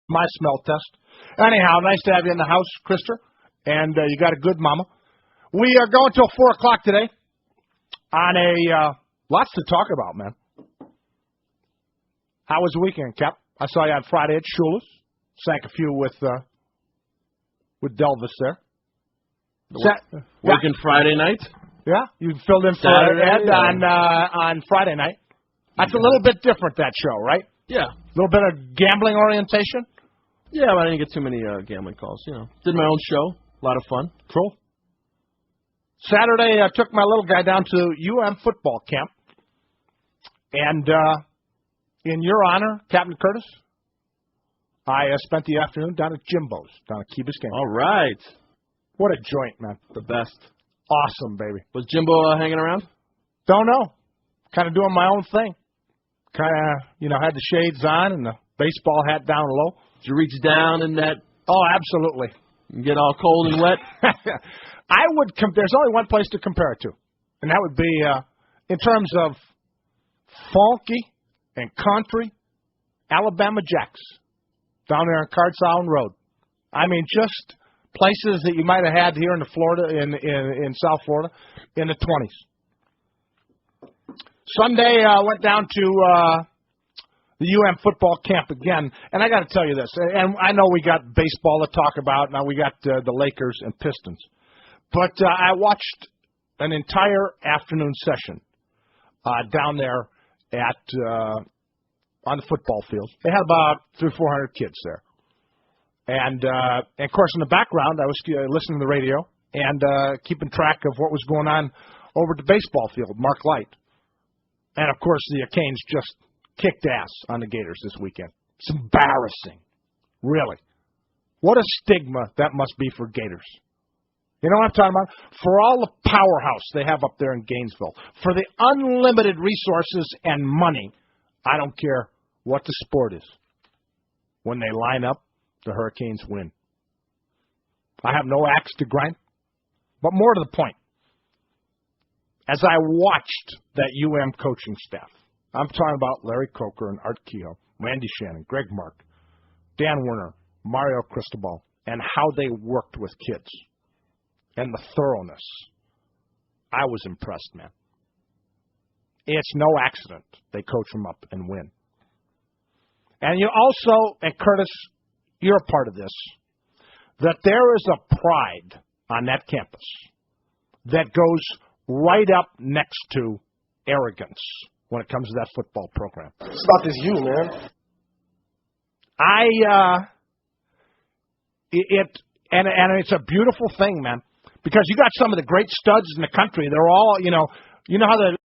my smell test. Anyhow, nice to have you in the house, Krister. And you got a good mama. We are going till 4 o'clock today on lots to talk about, man. How was the weekend, Cap? I saw you on Friday at Shula's. Sank a few with Delvis there. Working Friday night? Yeah, you filled in for Ed on Friday night. That's a little bit different, that show, right? Yeah. A little bit of gambling orientation? Yeah, but I didn't get too many gambling calls, Did my own show. A lot of fun. Cool. Saturday, I took my little guy down to football camp. And in your honor, Captain Curtis, I spent the afternoon down at Jimbo's, down at Key Biscayne. All right. What a joint, man. The best. Awesome, baby. Was Jimbo hanging around? Don't know. Kind of doing my own thing. Kind of, had the shades on and the baseball hat down low. Did you reach down in that? Oh, absolutely. And get all cold and wet? I would. There's only one place to compare it to, and that would be in terms of funky and country, Alabama Jacks down there on Cards Island Road. I mean, just places that you might have had here in Florida, in South Florida, in the 20s. Sunday, I went down to the football camp again, and I got to tell you this, and I know we got baseball to talk about, now we got the Lakers and Pistons, but I watched an entire afternoon session down there on the football field. They had about 300 or 400 kids there. And of course, in the background, I was listening to the radio and keeping track of what was going on over at the baseball field, Mark Light. And, of course, the Canes just kicked ass on the Gators this weekend. It's embarrassing. Really. What a stigma that must be for Gators. You know what I'm talking about? For all the powerhouse they have up there in Gainesville, for the unlimited resources and money, I don't care what the sport is. When they line up, the Hurricanes win. I have no axe to grind, but more to the point. As I watched that coaching staff, I'm talking about Larry Coker and Art Kehoe, Randy Shannon, Greg Mark, Dan Werner, Mario Cristobal, and how they worked with kids and the thoroughness. I was impressed, man. It's no accident they coach them up and win. And you also, and Curtis, you're a part of this, that there is a pride on that campus that goes right up next to arrogance when it comes to that football program. It's about this you, man. And it's a beautiful thing, man, because you got some of the great studs in the country. They're all, you know how the